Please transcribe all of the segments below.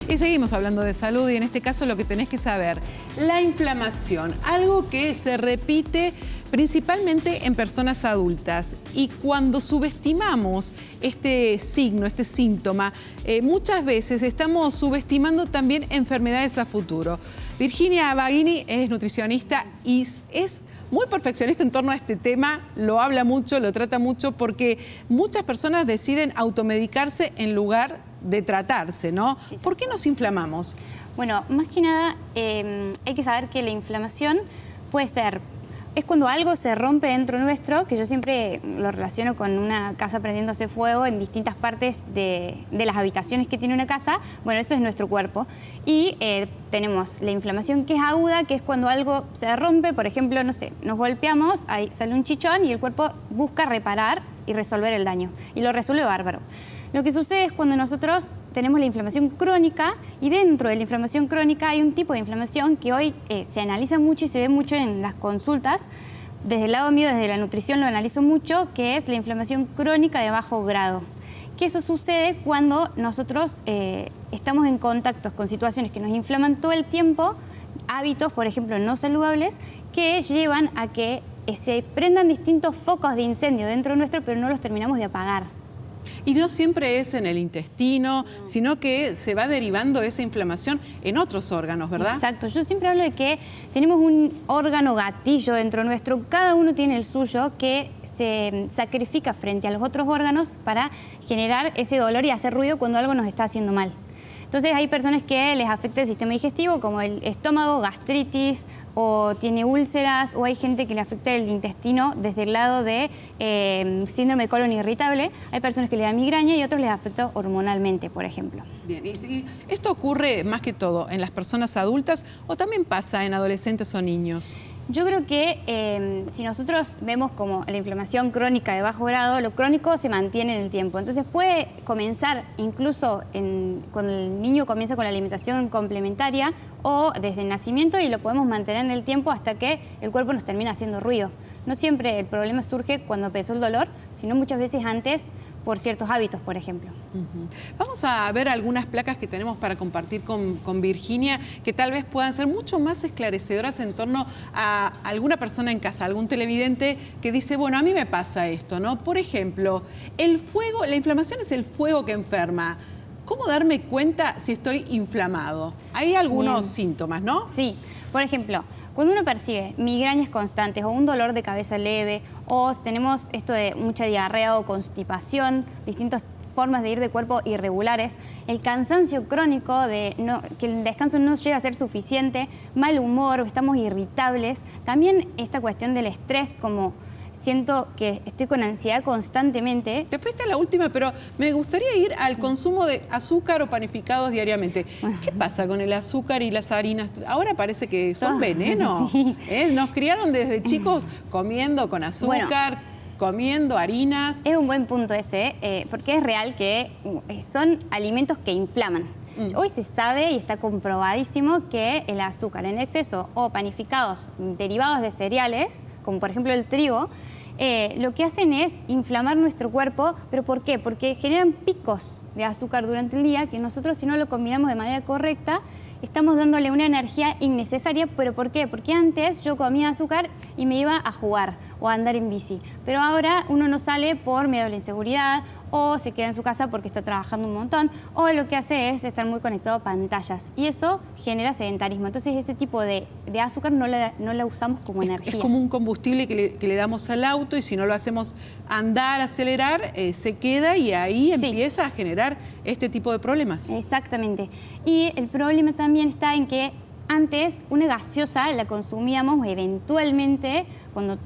Y seguimos hablando de salud y en este caso lo que tenés que saber, la inflamación, algo que se repite principalmente en personas adultas. Y cuando subestimamos este signo, este síntoma, muchas veces estamos subestimando también enfermedades a futuro. Virginia Baghini es nutricionista y es muy perfeccionista en torno a este tema, lo habla mucho, lo trata mucho, porque muchas personas deciden automedicarse en lugar de tratarse, ¿no? Sí. ¿Por qué nos inflamamos? Bueno, más que nada hay que saber que la inflamación puede ser, es cuando algo se rompe dentro nuestro, que yo siempre lo relaciono con una casa prendiéndose fuego en distintas partes de las habitaciones que tiene una casa. Bueno, eso es nuestro cuerpo. Y tenemos la inflamación que es aguda, que es cuando algo se rompe, por ejemplo, no sé, nos golpeamos, ahí sale un chichón y el cuerpo busca reparar y resolver el daño. Y lo resuelve bárbaro. Lo que sucede es cuando nosotros tenemos la inflamación crónica y dentro de la inflamación crónica hay un tipo de inflamación que hoy se analiza mucho y se ve mucho en las consultas. Desde el lado mío, desde la nutrición, lo analizo mucho, que es la inflamación crónica de bajo grado. Que eso sucede cuando nosotros estamos en contacto con situaciones que nos inflaman todo el tiempo, hábitos, por ejemplo, no saludables, que llevan a que se prendan distintos focos de incendio dentro nuestro, pero no los terminamos de apagar. Y no siempre es en el intestino, sino que se va derivando esa inflamación en otros órganos, ¿verdad? Exacto. Yo siempre hablo de que tenemos un órgano gatillo dentro nuestro, cada uno tiene el suyo, que se sacrifica frente a los otros órganos para generar ese dolor y hacer ruido cuando algo nos está haciendo mal. Entonces hay personas que les afecta el sistema digestivo, como el estómago, gastritis, o tiene úlceras, o hay gente que le afecta el intestino desde el lado de síndrome de colon irritable. Hay personas que le da migraña y otros les afecta hormonalmente, por ejemplo. Bien, y si esto ocurre más que todo en las personas adultas o también pasa en adolescentes o niños. Yo creo que si nosotros vemos como la inflamación crónica de bajo grado, lo crónico se mantiene en el tiempo. Entonces puede comenzar incluso cuando el niño comienza con la alimentación complementaria o desde el nacimiento y lo podemos mantener en el tiempo hasta que el cuerpo nos termina haciendo ruido. No siempre el problema surge cuando empezó el dolor, sino muchas veces antes por ciertos hábitos, por ejemplo. Vamos a ver algunas placas que tenemos para compartir con Virginia, que tal vez puedan ser mucho más esclarecedoras en torno a alguna persona en casa, algún televidente que dice, bueno, a mí me pasa esto, ¿no? Por ejemplo, el fuego, la inflamación es el fuego que enferma. ¿Cómo darme cuenta si estoy inflamado? Hay algunos síntomas, ¿no? Sí, por ejemplo, cuando uno percibe migrañas constantes o un dolor de cabeza leve o tenemos esto de mucha diarrea o constipación, distintas formas de ir de cuerpo irregulares, el cansancio crónico que el descanso no llega a ser suficiente, mal humor, estamos irritables, también esta cuestión del estrés, como siento que estoy con ansiedad constantemente. Te fuiste a la última, pero me gustaría ir al consumo de azúcar o panificados diariamente. ¿Qué pasa con el azúcar y las harinas? Ahora parece que son veneno. Sí. Nos criaron desde chicos comiendo con azúcar, comiendo harinas. Es un buen punto ese, porque es real que son alimentos que inflaman. Hoy se sabe y está comprobadísimo que el azúcar en exceso o panificados derivados de cereales, como por ejemplo el trigo, lo que hacen es inflamar nuestro cuerpo. ¿Pero por qué? Porque generan picos de azúcar durante el día que nosotros, si no lo combinamos de manera correcta, estamos dándole una energía innecesaria. ¿Pero por qué? Porque antes yo comía azúcar y me iba a jugar o a andar en bici. Pero ahora uno no sale por miedo a la inseguridad o se queda en su casa porque está trabajando un montón o lo que hace es estar muy conectado a pantallas y eso genera sedentarismo. Entonces ese tipo de azúcar no la usamos como energía. Es como un combustible que le damos al auto y si no lo hacemos andar, acelerar, se queda y ahí empieza a generar este tipo de problemas. Exactamente. Y el problema también está en que antes una gaseosa la consumíamos eventualmente, cuando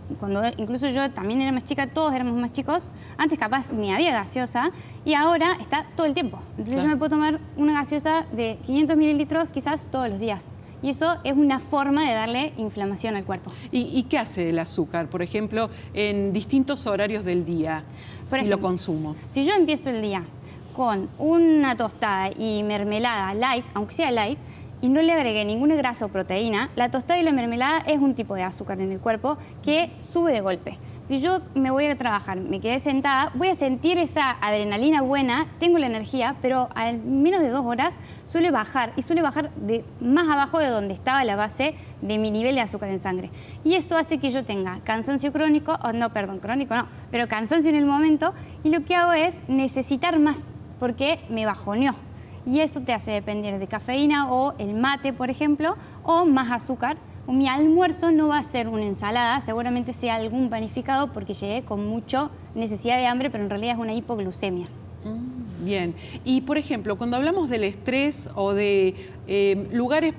incluso yo también era más chica, todos éramos más chicos, antes capaz ni había gaseosa y ahora está todo el tiempo. Entonces yo me puedo tomar una gaseosa de 500 mililitros quizás todos los días. Y eso es una forma de darle inflamación al cuerpo. ¿Y qué hace el azúcar, por ejemplo, en distintos horarios del día, si lo consumo? Si yo empiezo el día con una tostada y mermelada light, aunque sea light, y no le agregué ninguna grasa o proteína, la tostada y la mermelada es un tipo de azúcar en el cuerpo que sube de golpe. si yo me voy a trabajar, me quedé sentada, voy a sentir esa adrenalina buena, tengo la energía, pero al menos de 2 horas suele bajar, y suele bajar de más abajo de donde estaba la base de mi nivel de azúcar en sangre. Y eso hace que yo tenga cansancio crónico, crónico no, pero cansancio en el momento, y lo que hago es necesitar más, porque me bajoneó. Y eso te hace depender de cafeína o el mate, por ejemplo, o más azúcar. Mi almuerzo no va a ser una ensalada, seguramente sea algún panificado porque llegué con mucha necesidad de hambre, pero en realidad es una hipoglucemia. Bien. Y, por ejemplo, cuando hablamos del estrés o de lugares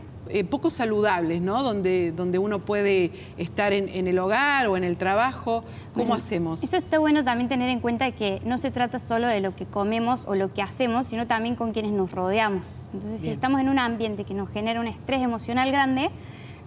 poco saludables, ¿no? Donde uno puede estar en el hogar o en el trabajo, ¿cómo hacemos? Eso está bueno también tener en cuenta que no se trata solo de lo que comemos o lo que hacemos, sino también con quienes nos rodeamos. Entonces, si estamos en un ambiente que nos genera un estrés emocional grande,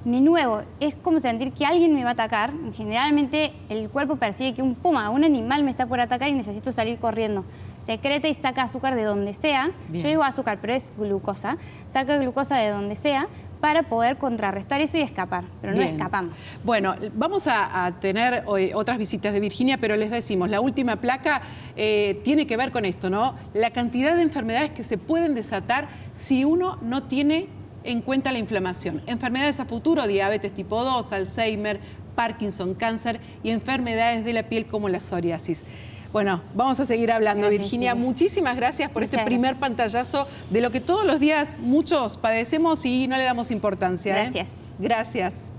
de nuevo, es como sentir que alguien me va a atacar. Generalmente el cuerpo percibe que un animal me está por atacar y necesito salir corriendo. Secreta y saca azúcar de donde sea. Bien. Yo digo azúcar, pero es glucosa. Saca glucosa de donde sea para poder contrarrestar eso y escapar, pero no escapamos. Bueno, vamos a tener otras visitas de Virginia, pero les decimos, la última placa tiene que ver con esto, ¿no? La cantidad de enfermedades que se pueden desatar si uno no tiene en cuenta la inflamación. Enfermedades a futuro, diabetes tipo 2, Alzheimer, Parkinson, cáncer y enfermedades de la piel como la psoriasis. Bueno, vamos a seguir hablando, gracias, Virginia. Sí. Muchísimas gracias por este primer pantallazo de lo que todos los días muchos padecemos y no le damos importancia. Gracias. Gracias.